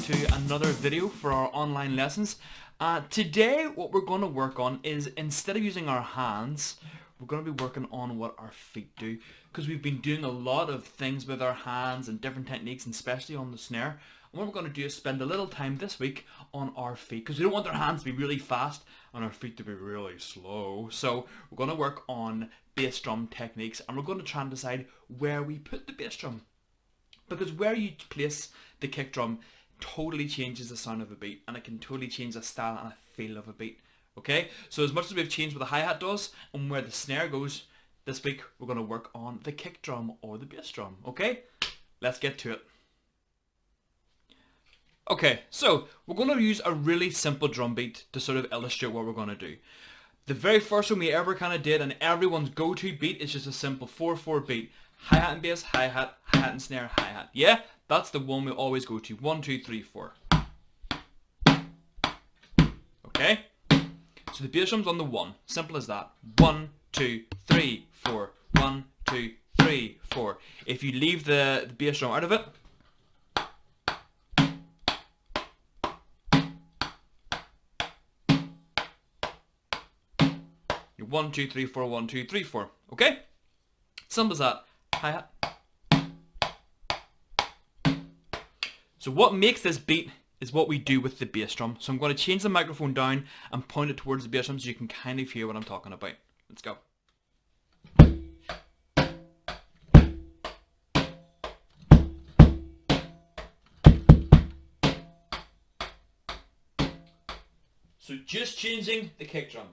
to another video for our online lessons. Today what we're going to work on is, instead of using our hands, we're going to be working on what our feet do, because we've been doing a lot of things with our hands and different techniques, and especially on the snare. And what we're going to do is spend a little time this week on our feet, because we don't want our hands to be really fast and our feet to be really slow. So we're going to work on bass drum techniques, and we're going to try and decide where we put the bass drum. Because where you place the kick drum totally changes the sound of a beat, and it can totally change the style and the feel of a beat. Okay, so as much as we've changed what the hi-hat does and where the snare goes, this week we're going to work on the kick drum or the bass drum. Okay, let's get to it. Okay, so we're going to use a really simple drum beat to sort of illustrate what we're going to do. The very first one we ever kind of did, and everyone's go-to beat, is just a simple 4/4 beat. Hi-hat and bass, hi-hat, hi-hat and snare, hi-hat. Yeah, that's the one we always go to. 1, 2, 3, 4. Okay? So the bass drum's on the 1. Simple as that. 1, 2, 3, 4. 1, 2, 3, 4. If you leave the bass drum out of it, you're 1, 2, 3, 4, 1, 2, 3, 4. Okay? Simple as that. Hi-hat. So what makes this beat is what we do with the bass drum. So I'm going to change the microphone down and point it towards the bass drum so you can kind of hear what I'm talking about. Let's go. So just changing the kick drum.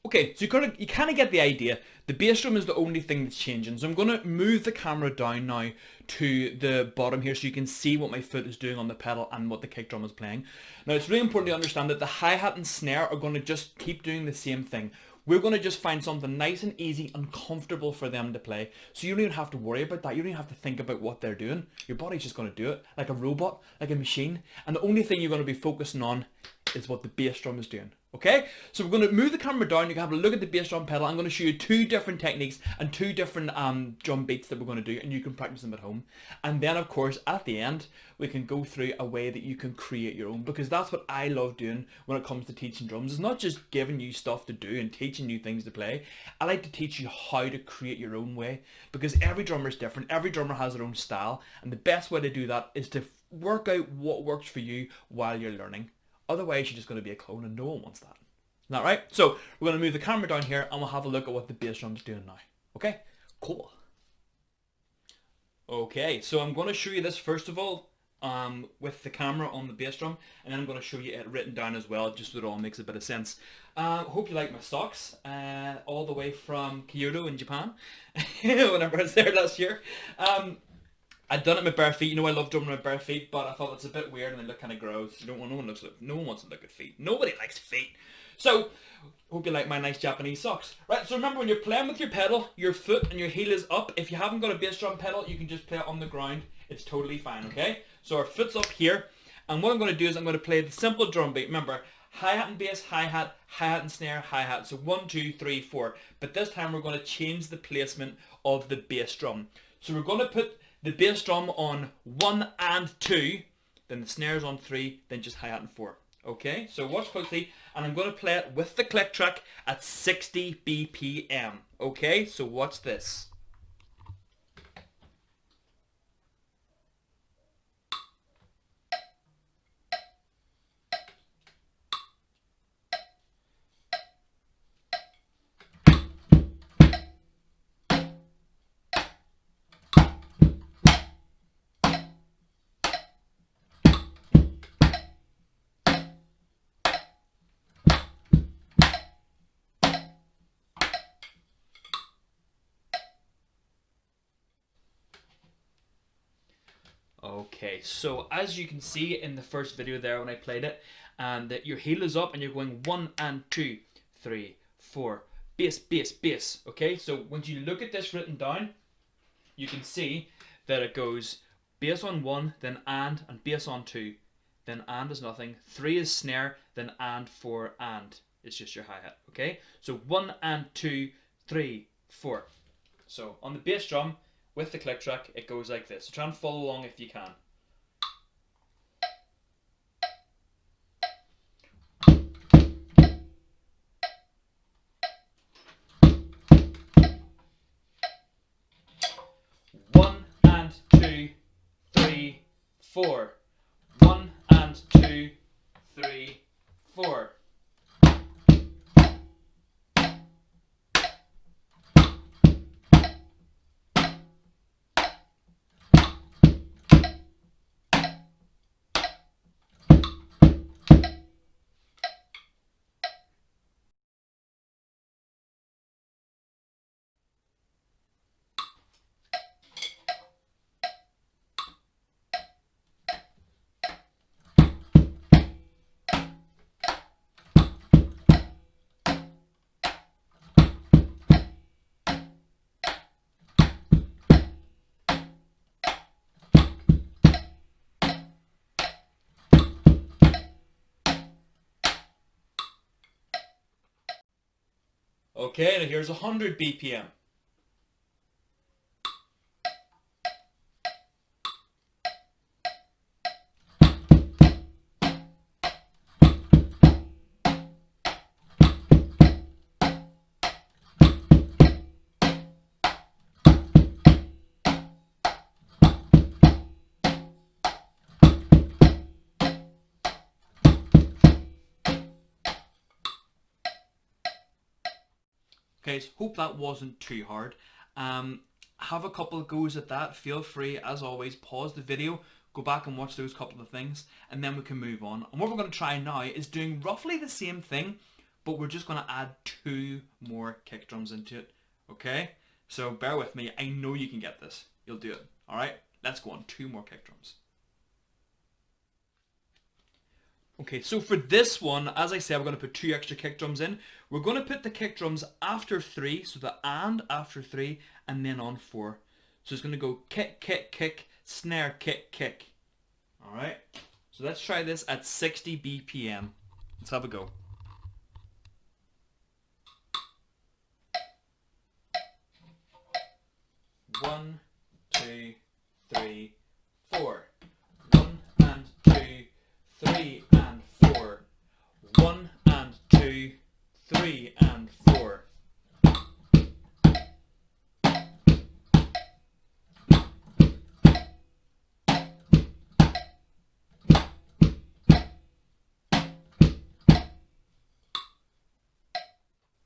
Okay, so you kind of get the idea. The bass drum is the only thing that's changing. So I'm going to move the camera down now to the bottom here so you can see what my foot is doing on the pedal and what the kick drum is playing. Now it's really important to understand that the hi-hat and snare are going to just keep doing the same thing. We're going to just find something nice and easy and comfortable for them to play. So you don't even have to worry about that. You don't even have to think about what they're doing. Your body's just going to do it like a robot, like a machine. And the only thing you're going to be focusing on is what the bass drum is doing. Okay, so we're going to move the camera down. You can have a look at the bass drum pedal. I'm going to show you 2 different techniques and 2 different drum beats that we're going to do, and you can practice them at home. And then of course at the end we can go through a way that you can create your own, because that's what I love doing when it comes to teaching drums. It's not just giving you stuff to do and teaching you things to play. I like to teach you how to create your own way, because every drummer is different. Every drummer has their own style, and the best way to do that is to work out what works for you while you're learning. Otherwise, you're just going to be a clone, and no one wants that. Isn't that right? So we're going to move the camera down here, and we'll have a look at what the bass drum's doing now. Okay, cool. Okay, so I'm going to show you this first of all with the camera on the bass drum, and then I'm going to show you it written down as well, just so it all makes a bit of sense. Hope you like my socks, all the way from Kyoto in Japan, whenever I was there last year. I'd done it with bare feet. You know, I love drumming with bare feet, but I thought it's a bit weird and they look kind of gross. No one wants to look at feet. Nobody likes feet. So, hope you like my nice Japanese socks. Right, so remember, when you're playing with your pedal, your foot and your heel is up. If you haven't got a bass drum pedal, you can just play it on the ground. It's totally fine, okay? So our foot's up here, and what I'm going to do is I'm going to play the simple drum beat. Remember, hi-hat and bass, hi-hat, hi-hat and snare, hi-hat. So 1, 2, 3, 4. But this time we're going to change the placement of the bass drum. So we're going to put the bass drum on 1 and 2, then the snares on 3, then just hi-hat and 4. Okay, so watch closely, and I'm going to play it with the click track at 60 BPM. Okay, so watch this. Okay, so as you can see in the first video there when I played it, that your heel is up and you're going 1 and 2, 3, 4, bass, bass, bass. Okay, so once you look at this written down, you can see that it goes bass on 1, then and bass on 2, then and is nothing, 3 is snare, then and 4 and. It's just your hi-hat, okay? So 1 and 2, 3, 4. So on the bass drum with the click track, it goes like this. So try and follow along if you can. One and two, three, four. 1 and 2, 3, 4. Okay, now here's 100 BPM. Okay, so hope that wasn't too hard. Have a couple of goes at that. Feel free, as always, pause the video, go back and watch those couple of things, and then we can move on. And what we're going to try now is doing roughly the same thing, but we're just going to add 2 more kick drums into it. Okay? So bear with me. I know you can get this. You'll do it. Alright? Let's go on. 2 more kick drums. Okay, so for this one, as I said, we're going to put 2 extra kick drums in. We're going to put the kick drums after 3, so the and after 3, and then on 4. So it's going to go kick, kick, kick, snare, kick, kick. Alright, so let's try this at 60 BPM. Let's have a go. One, two, three, 4. 1 and 2, 3 and 4. 1 and 2, 3 and 4.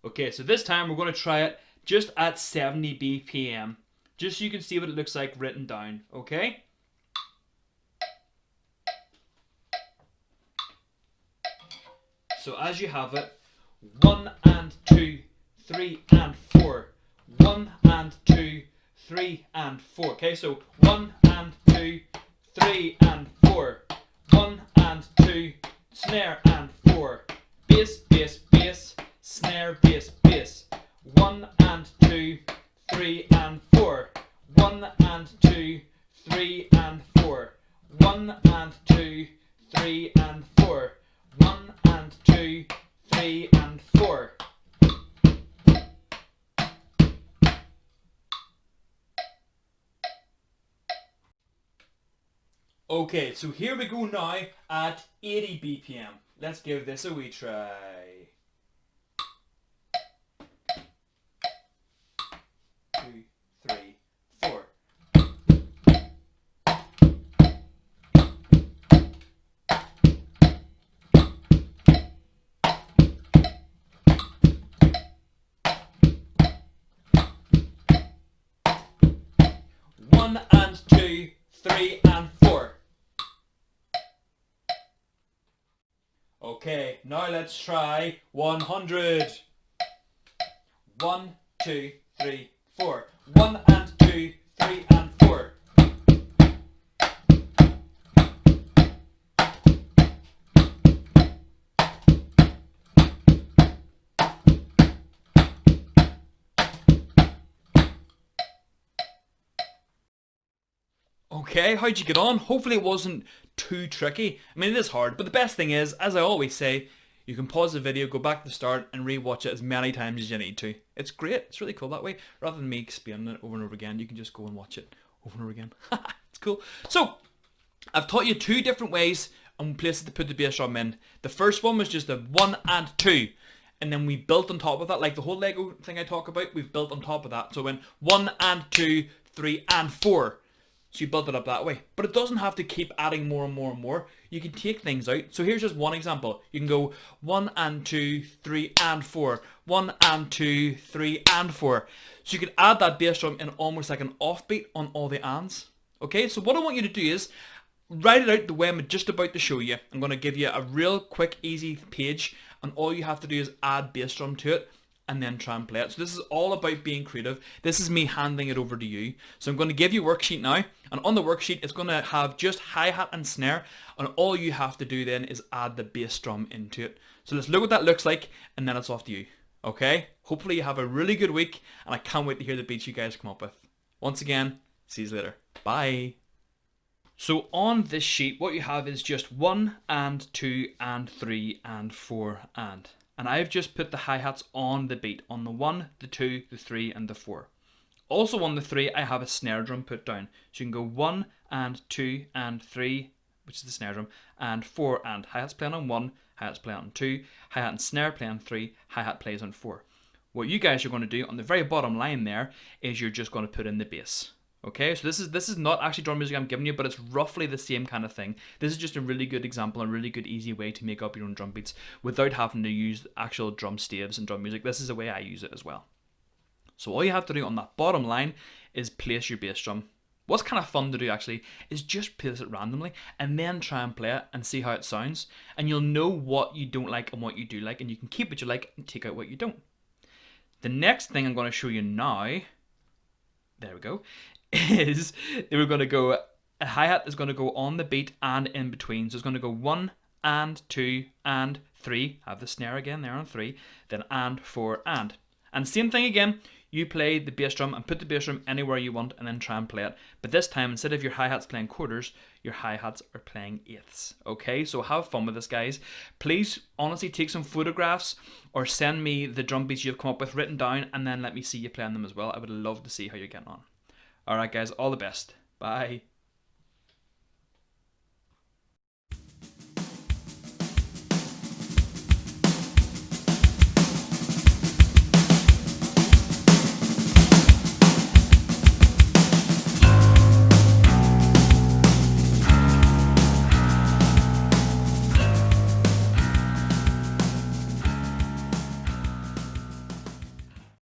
Okay, so this time we're going to try it just at 70 BPM, just so you can see what it looks like written down, okay? So as you have it, 1 and 2, 3 and 4. 1 and 2, 3 and 4. Okay, so 1 and 2, 3 and 4. 1 and 2, snare and 4. Bass, bass, bass, snare, bass, bass. 1 and 2, 3 and 4. 1 and 2, 3 and 4. 1 and 2, 3 and 4. 1 and 2, 3 and 4. Okay, so here we go now at 80 BPM. Let's give this a wee try. Two, three, 4. One and 2, 3 and 4. Okay, now let's try 100. 1, 2, 3, 4. 1 and 2, 3 and 4. Okay, how'd you get on? Hopefully it wasn't too tricky. I mean, it is hard, but the best thing is, as I always say, you can pause the video, go back to the start, and re-watch it as many times as you need to. It's great. It's really cool that way. Rather than me explaining it over and over again, you can just go and watch it over and over again. It's cool. So, I've taught you 2 different ways and places to put the bass drum in. The first one was just a 1 and 2. And then we built on top of that, like the whole Lego thing I talk about, we've built on top of that. So it went 1 and 2, 3 and 4. So you build it up that way. But it doesn't have to keep adding more and more and more. You can take things out. So here's just one example. You can go 1 and 2, 3 and 4. 1 and 2, 3 and 4. So you can add that bass drum in almost like an offbeat on all the ands. Okay, so what I want you to do is write it out the way I'm just about to show you. I'm going to give you a real quick, easy page, and all you have to do is add bass drum to it and then try and play it. So this is all about being creative. This is me handing it over to you. So I'm going to give you a worksheet now, and on the worksheet it's going to have just hi-hat and snare, and all you have to do then is add the bass drum into it. So let's look what that looks like, and then it's off to you. Okay? Hopefully you have a really good week, and I can't wait to hear the beats you guys come up with. Once again, see you later. Bye. So on this sheet, what you have is just 1 and 2 and 3 and 4 and. And I've just put the hi-hats on the beat, on the 1, the 2, the 3 and the 4. Also on the 3, I have a snare drum put down. So you can go 1 and 2 and 3, which is the snare drum, and 4 and. Hi-hats playing on 1, hi-hats playing on 2, hi-hat and snare play on 3, hi-hat plays on 4. What you guys are going to do on the very bottom line there is you're just going to put in the bass. Okay, so this is not actually drum music I'm giving you, but it's roughly the same kind of thing. This is just a really good example, a really good easy way to make up your own drum beats without having to use actual drum staves and drum music. This is the way I use it as well. So all you have to do on that bottom line is place your bass drum. What's kind of fun to do actually is just place it randomly and then try and play it and see how it sounds. And you'll know what you don't like and what you do like, and you can keep what you like and take out what you don't. The next thing I'm going to show you now, there we go, is we're going to go, a hi-hat is going to go on the beat and in between. So it's going to go 1 and 2 and 3. Have the snare again there on 3. Then and 4 and. And same thing again. You play the bass drum and put the bass drum anywhere you want and then try and play it. But this time, instead of your hi-hats playing quarters, your hi-hats are playing eighths. Okay, so have fun with this, guys. Please, honestly, take some photographs or send me the drum beats you've come up with written down, and then let me see you playing them as well. I would love to see how you're getting on. Alright guys, all the best. Bye.